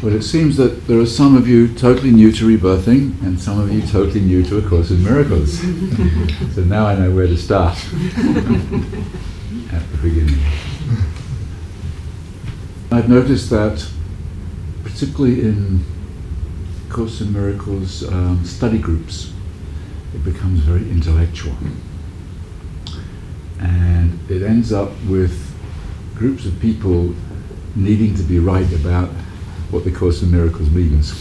Well, it seems that there are some of you totally new to Rebirthing and some of you totally new to A Course in Miracles. So now I know where to start at the beginning. I've noticed that, particularly in Course in Miracles study groups, it becomes very intellectual. And it ends up with groups of people needing to be right about what the Course in Miracles means.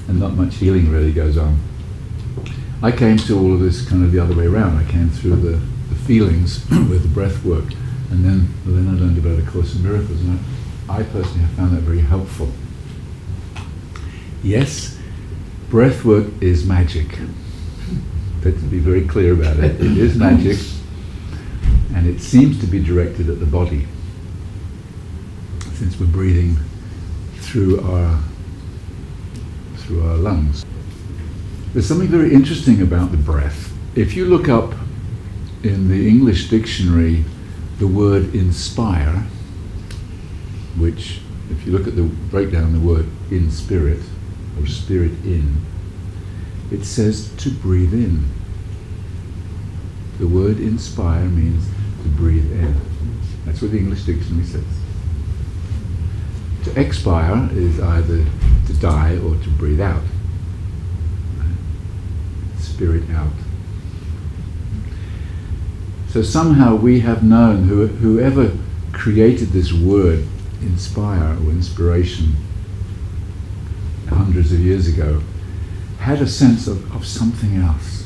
And not much healing really goes on. I came to all of this kind of the other way around. I came through the feelings with the breath work, and then I learned about A Course in Miracles, and I personally have found that very helpful. Yes, breath work is magic. Let's be very clear about it. It is magic, and it seems to be directed at the body, since we're breathing through our lungs. There's something very interesting about the breath. If you look up in the English dictionary the word inspire, which, if you look at the breakdown, the word in spirit, or spirit in, it says to breathe in. The word inspire means to breathe in. That's what the English dictionary says. To expire is either to die or to breathe out. Spirit out. So somehow we have known, whoever created this word, inspire or inspiration, hundreds of years ago, had a sense of something else.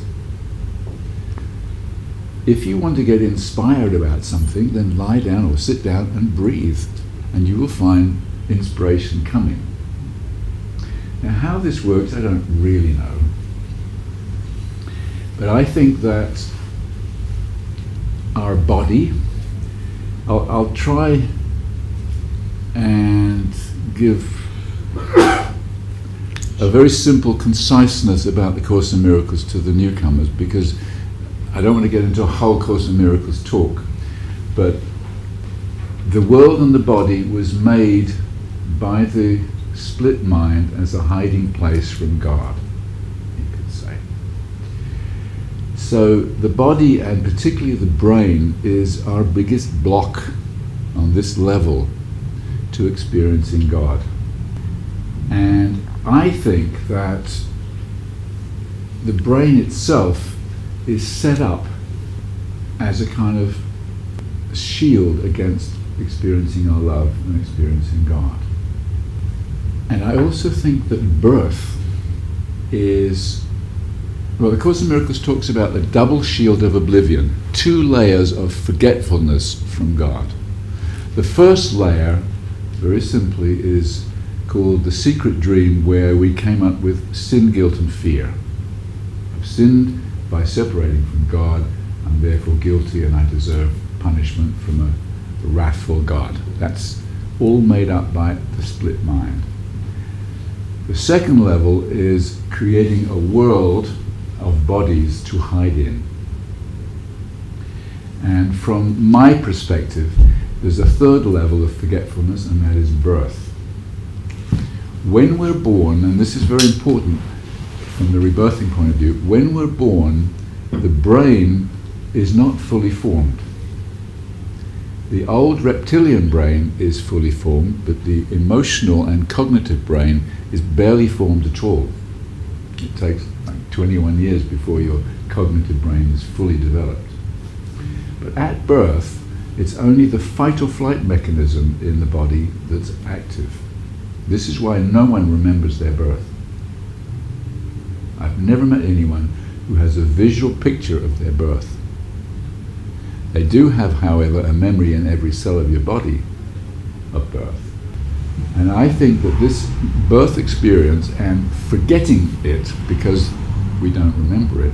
If you want to get inspired about something, then lie down or sit down and breathe, and you will find inspiration coming. Now, how this works, I don't really know. But I think that our body, I'll try and give a very simple conciseness about the Course in Miracles to the newcomers, because I don't want to get into a whole Course in Miracles talk, but the world and the body was made by the split mind as a hiding place from God, you could say. So the body, and particularly the brain, is our biggest block on this level to experiencing God. And I think that the brain itself is set up as a kind of shield against experiencing our love and experiencing God. And I also think that birth is, well, the Course in Miracles talks about the double shield of oblivion, 2 layers of forgetfulness from God. The first layer, very simply, is called the secret dream, where we came up with sin, guilt and fear. I've sinned by separating from God, I'm therefore guilty and I deserve punishment from a wrathful God. That's all made up by the split mind. The second level is creating a world of bodies to hide in. And from my perspective, there's a third level of forgetfulness, and that is birth. When we're born, and this is very important from the rebirthing point of view, when we're born, the brain is not fully formed. The old reptilian brain is fully formed, but the emotional and cognitive brain is barely formed at all. It takes like 21 years before your cognitive brain is fully developed. But at birth, it's only the fight or flight mechanism in the body that's active. This is why no one remembers their birth. I've never met anyone who has a visual picture of their birth. They do have, however, a memory in every cell of your body of birth. And I think that this birth experience and forgetting it because we don't remember it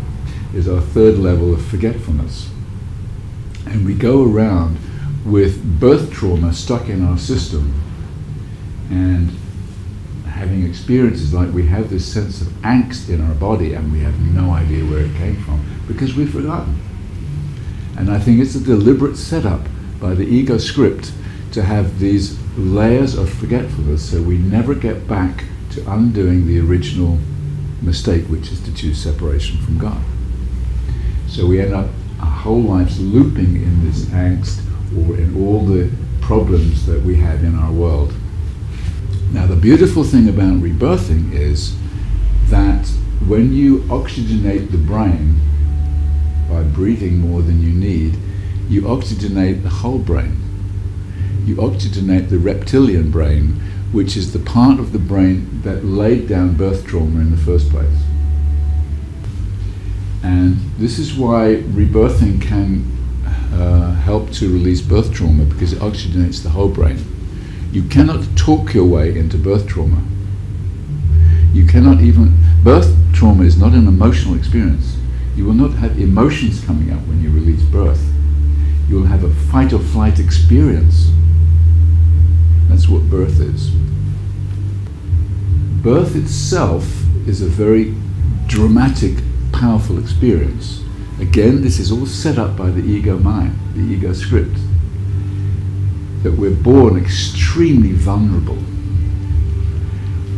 is our third level of forgetfulness. And we go around with birth trauma stuck in our system and having experiences like we have this sense of angst in our body and we have no idea where it came from because we've forgotten. And I think it's a deliberate setup by the ego script to have these layers of forgetfulness, so we never get back to undoing the original mistake, which is to choose separation from God. So we end up our whole lives looping in this angst or in all the problems that we have in our world. Now, the beautiful thing about rebirthing is that when you oxygenate the brain by breathing more than you need, you oxygenate the whole brain. You oxygenate the reptilian brain, which is the part of the brain that laid down birth trauma in the first place. And this is why rebirthing can help to release birth trauma, because it oxygenates the whole brain. You cannot talk your way into birth trauma. You cannot even... Birth trauma is not an emotional experience. You will not have emotions coming up when you release birth. You will have a fight or flight experience. That's what birth is. Birth itself is a very dramatic, powerful experience. Again, this is all set up by the ego mind, the ego script. That we're born extremely vulnerable.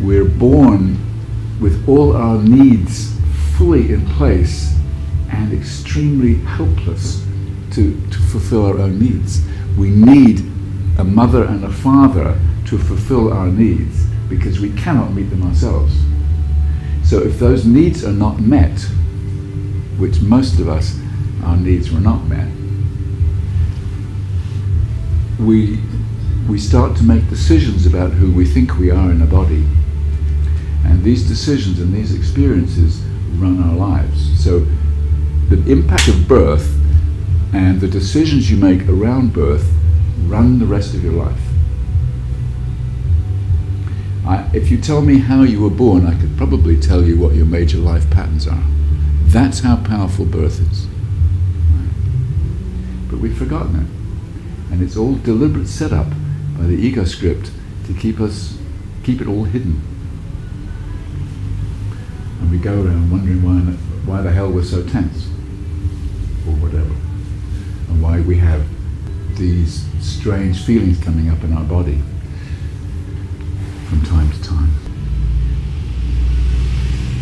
We're born with all our needs fully in place and extremely helpless to fulfill our own needs. We need a mother and a father to fulfill our needs because we cannot meet them ourselves. So if those needs are not met, which most of us, our needs were not met, we start to make decisions about who we think we are in a body. And these decisions and these experiences run our lives. So the impact of birth and the decisions you make around birth run the rest of your life. If you tell me how you were born, I could probably tell you what your major life patterns are. That's how powerful birth is. But we've forgotten it. And it's all deliberate setup by the ego script to keep it all hidden. And we go around wondering why the hell we're so tense, or whatever, and why we have these strange feelings coming up in our body from time to time.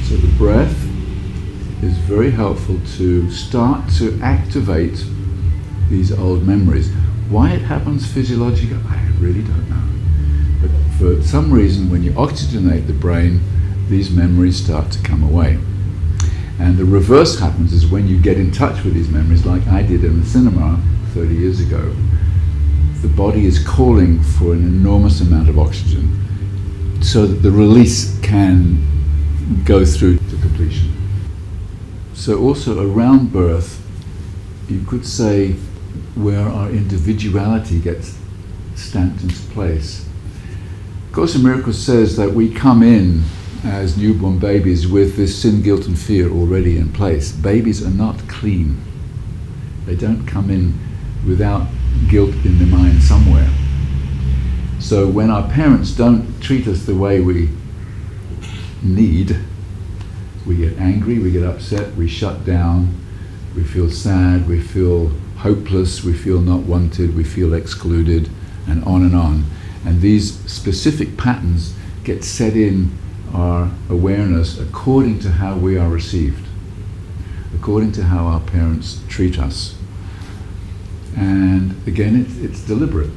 So the breath is very helpful to start to activate these old memories. Why it happens physiologically, I really don't know. But for some reason, when you oxygenate the brain, these memories start to come away. And the reverse happens is when you get in touch with these memories, like I did in the cinema 30 years ago, the body is calling for an enormous amount of oxygen so that the release can go through to completion. So also around birth, you could say where our individuality gets stamped into place. Course in Miracles says that we come in as newborn babies with this sin, guilt and fear already in place. Babies are not clean. They don't come in without guilt in their mind somewhere. So when our parents don't treat us the way we need, we get angry, we get upset, we shut down, we feel sad, we feel hopeless, we feel not wanted, we feel excluded, and on and on. And these specific patterns get set in our awareness according to how we are received, according to how our parents treat us. And again, it's deliberate.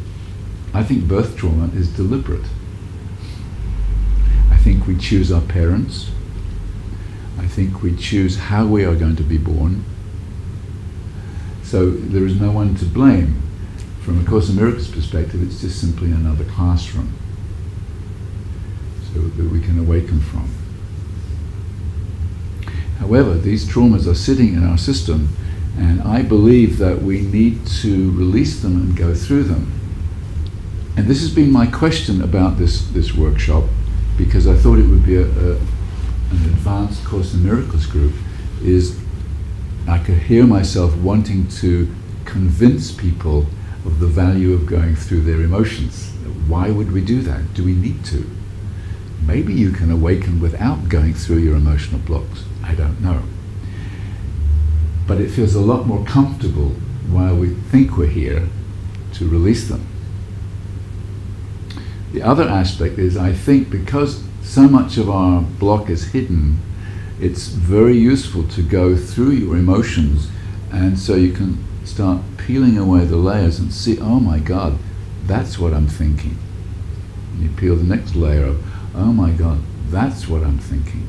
I think birth trauma is deliberate. I think we choose our parents. I think we choose how we are going to be born. So there is no one to blame. From A Course in Miracles perspective, it's just simply another classroom so that we can awaken from. However, these traumas are sitting in our system, and I believe that we need to release them and go through them. And this has been my question about this workshop, because I thought it would be an advanced Course in Miracles group, is I could hear myself wanting to convince people of the value of going through their emotions. Why would we do that? Do we need to? Maybe you can awaken without going through your emotional blocks. I don't know. But it feels a lot more comfortable while we think we're here to release them. The other aspect is, I think, because so much of our block is hidden, it's very useful to go through your emotions, and so you can start peeling away the layers and see, oh my God, that's what I'm thinking. And you peel the next layer of, oh my God, that's what I'm thinking.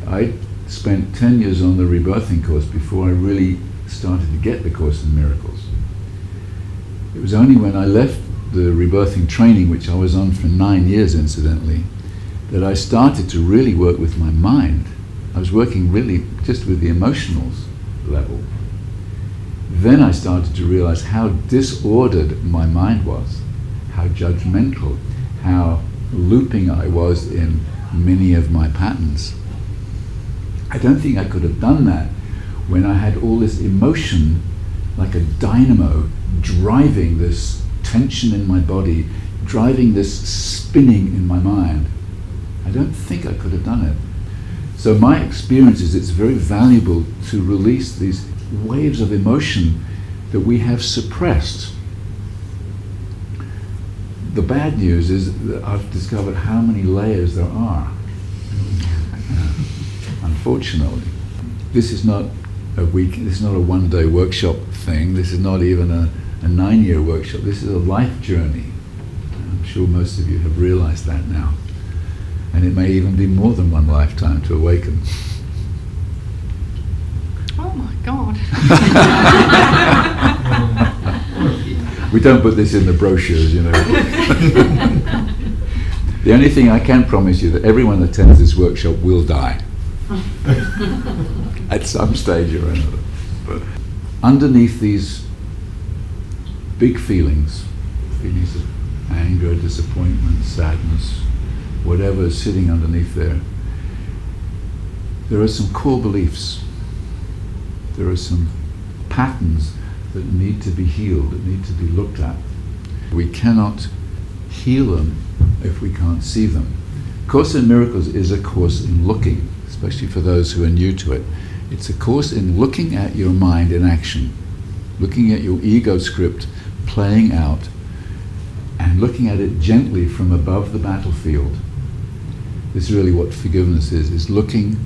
I spent 10 years on the Rebirthing course before I really started to get the Course in Miracles. It was only when I left the Rebirthing training, which I was on for 9 years incidentally, that I started to really work with my mind. I was working really just with the emotional level. Then I started to realize how disordered my mind was, how judgmental, how looping I was in many of my patterns. I don't think I could have done that when I had all this emotion like a dynamo driving this tension in my body, driving this spinning in my mind. I don't think I could have done it. So my experience is it's very valuable to release these waves of emotion that we have suppressed. The bad news is that I've discovered how many layers there are. Unfortunately, this is not a week. This is not a one-day workshop thing. This is not even a 9-year workshop. This is a life journey. I'm sure most of you have realized that now. And it may even be more than one lifetime to awaken. Oh my God. We don't put this in the brochures, you know. The only thing I can promise you that everyone that attends this workshop will die. At some stage or another. But underneath these big feelings of anger, disappointment, sadness, whatever is sitting underneath there are some core beliefs. There are some patterns that need to be healed, that need to be looked at. We cannot heal them if we can't see them. Course in Miracles is a course in looking, especially for those who are new to it. It's a course in looking at your mind in action, looking at your ego script playing out, and looking at it gently from above the battlefield. This is really what forgiveness is looking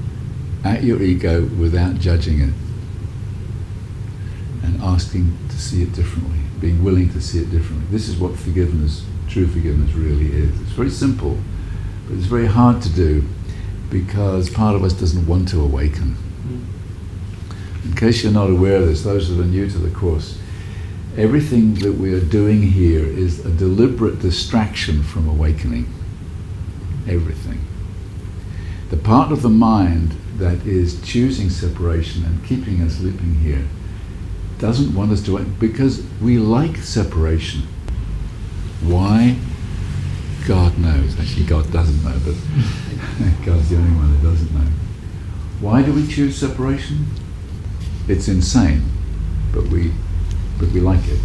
at your ego without judging it, and asking to see it differently, being willing to see it differently. This is what forgiveness, true forgiveness really is. It's very simple, but it's very hard to do because part of us doesn't want to awaken. In case you're not aware of this, those that are new to the course, everything that we are doing here is a deliberate distraction from awakening. Everything. The part of the mind that is choosing separation and keeping us looping here doesn't want us to awaken because we like separation. Why? God knows. Actually, God doesn't know, but God's the only one that doesn't know. Why do we choose separation? It's insane, but we like it,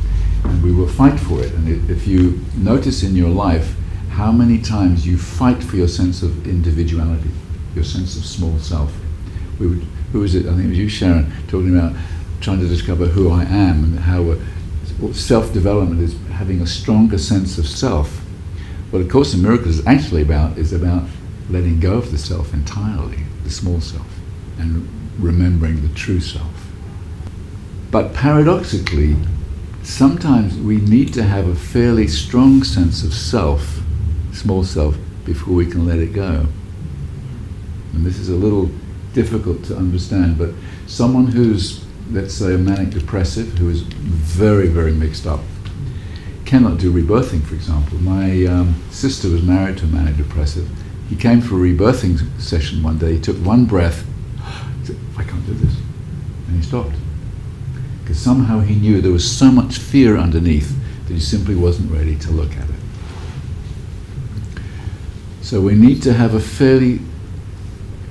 and we will fight for it. And if you notice in your life how many times you fight for your sense of individuality, your sense of small self. Who was it? I think it was you, Sharon, talking about trying to discover who I am and how self-development is having a stronger sense of self. What A Course in Miracles is actually about letting go of the self entirely, the small self, and remembering the true self. But paradoxically, sometimes we need to have a fairly strong sense of self, small self, before we can let it go. And this is a little difficult to understand, but someone who's, let's say, a manic depressive, who is very, very mixed up, cannot do rebirthing, for example. My sister was married to a manic depressive. He came for a rebirthing session one day, he took one breath, he said, I can't do this, and he stopped. Because somehow he knew there was so much fear underneath that he simply wasn't ready to look at it. So we need to have a fairly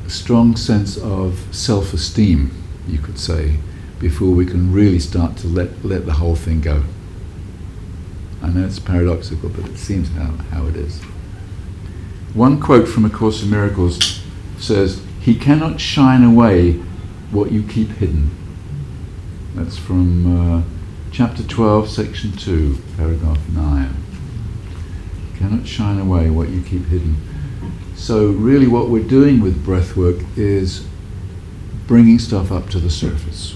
strong sense of self-esteem, you could say, before we can really start to let the whole thing go. I know it's paradoxical, but it seems how it is. One quote from A Course in Miracles says, "He cannot shine away what you keep hidden." That's from chapter 12, section 2, paragraph 9. Cannot shine away what you keep hidden. So really what we're doing with breath work is bringing stuff up to the surface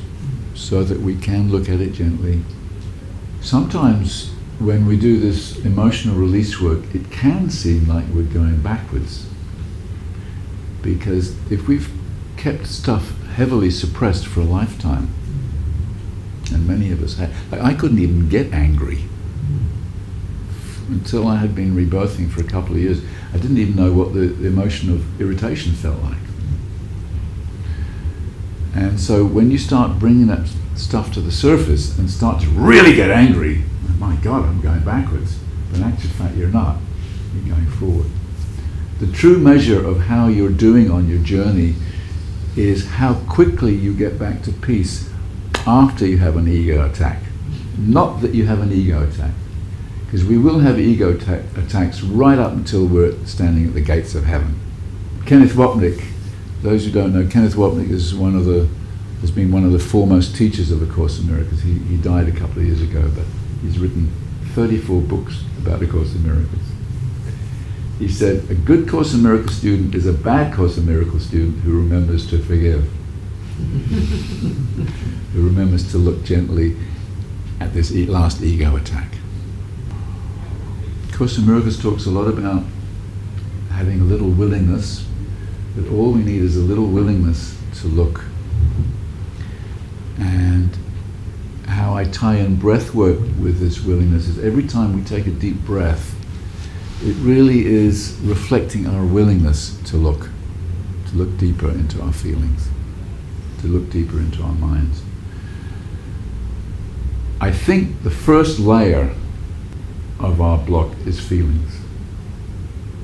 so that we can look at it gently. Sometimes when we do this emotional release work, it can seem like we're going backwards. Because if we've kept stuff heavily suppressed for a lifetime, and many of us have, like I couldn't even get angry until I had been rebirthing for a couple of years. I didn't even know what the emotion of irritation felt like. And so when you start bringing that stuff to the surface and start to really get angry, oh my God, I'm going backwards. But in actual fact, you're not. You're going forward. The true measure of how you're doing on your journey is how quickly you get back to peace after you have an ego attack. Not that you have an ego attack. Because we will have ego attacks right up until we're standing at the gates of heaven. Kenneth Wapnick, those who don't know, Kenneth Wapnick is has been one of the foremost teachers of A Course in Miracles. He died a couple of years ago, but he's written 34 books about A Course in Miracles. He said, a good Course in Miracles student is a bad Course in Miracles student who remembers to forgive. Who remembers to look gently at this last ego attack. Course in Miracles talks a lot about having a little willingness, that all we need is a little willingness to look. And how I tie in breath work with this willingness is every time we take a deep breath, it really is reflecting our willingness to look deeper into our feelings, to look deeper into our minds. I think the first layer of our block is feelings.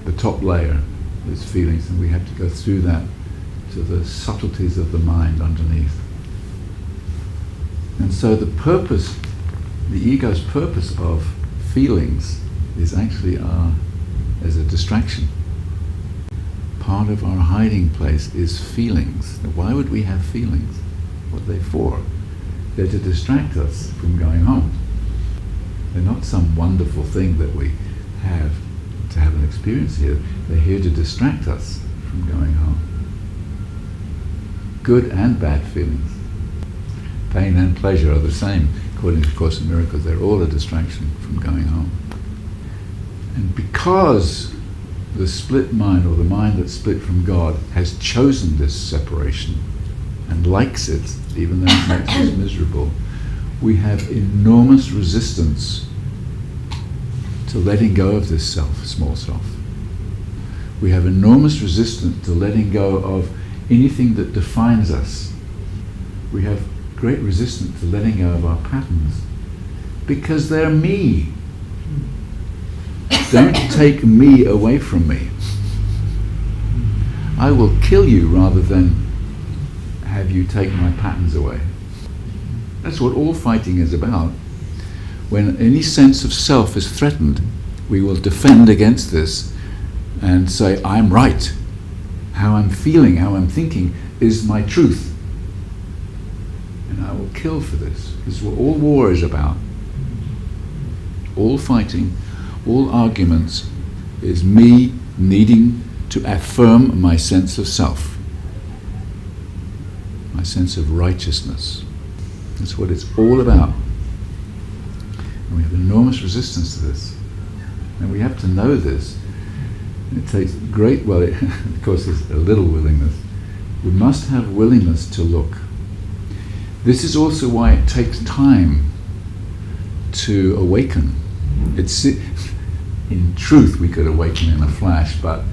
The top layer is feelings, and we have to go through that to the subtleties of the mind underneath. And so the ego's purpose of feelings is actually as a distraction. Part of our hiding place is feelings. Why would we have feelings? What are they for? They're to distract us from going home. They're not some wonderful thing that we have to have an experience here. They're here to distract us from going home. Good and bad feelings. Pain and pleasure are the same. According to Course in Miracles, they're all a distraction from going home. And because the split mind, or the mind that's split from God, has chosen this separation and likes it, even though it makes us miserable, we have enormous resistance to letting go of this self, small self. We have enormous resistance to letting go of anything that defines us. We have great resistance to letting go of our patterns because they're me. Don't take me away from me. I will kill you rather than have you take my patterns away. That's what all fighting is about. When any sense of self is threatened, we will defend against this and say, I'm right. How I'm feeling, how I'm thinking is my truth. And I will kill for this. This is what all war is about. All fighting, all arguments is me needing to affirm my sense of self, my sense of righteousness. That's what it's all about. And we have enormous resistance to this. And we have to know this. And it takes great, of course there's a little willingness. We must have willingness to look. This is also why it takes time to awaken. In truth, we could awaken in a flash, but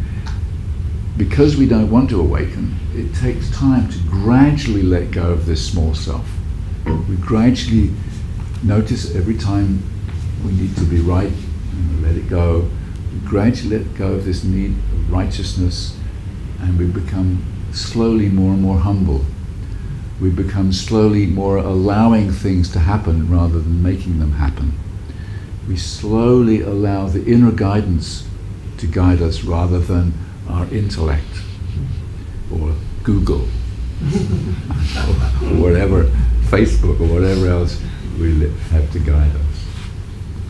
because we don't want to awaken, it takes time to gradually let go of this small self. We gradually notice every time we need to be right, and we let it go. We gradually let go of this need of righteousness, and we become slowly more and more humble. We become slowly more allowing things to happen rather than making them happen. We slowly allow the inner guidance to guide us rather than our intellect or Google or whatever, Facebook or whatever else we have to guide us.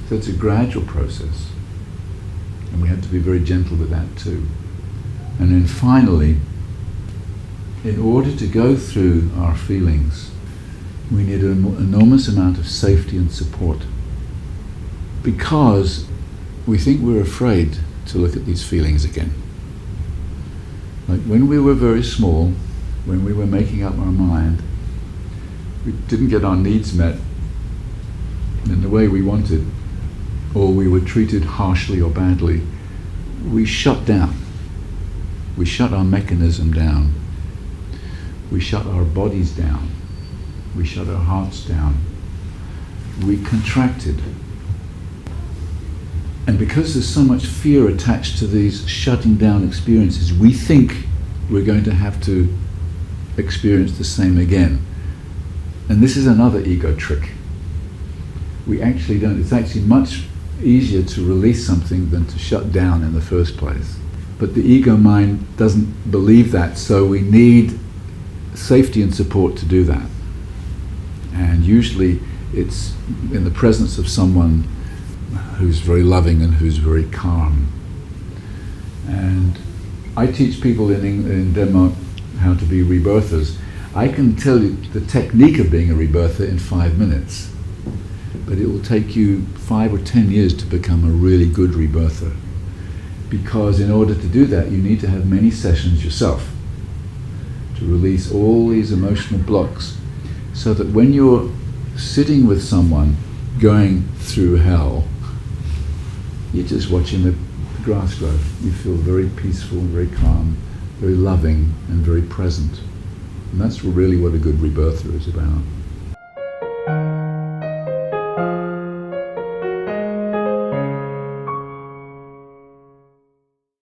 So it's a gradual process. And we have to be very gentle with that too. And then finally, in order to go through our feelings, we need an enormous amount of safety and support. Because we think we're afraid to look at these feelings again. Like when we were very small, when we were making up our mind, we didn't get our needs met in the way we wanted, or we were treated harshly or badly, we shut down. We shut our mechanism down. We shut our bodies down. We shut our hearts down. We contracted. And because there's so much fear attached to these shutting down experiences, we think we're going to have to experience the same again. And this is another ego trick. We actually don't. It's actually much easier to release something than to shut down in the first place. But the ego mind doesn't believe that, so we need safety and support to do that. And usually it's in the presence of someone who's very loving and who's very calm. And I teach people in Denmark how to be rebirthers. I can tell you the technique of being a rebirther in 5 minutes, but it will take you 5 or 10 years to become a really good rebirther. Because in order to do that, you need to have many sessions yourself to release all these emotional blocks, so that when you're sitting with someone going through hell, you're just watching the grass grow. You feel very peaceful, very calm, very loving, and very present. And that's really what a good rebirther is about.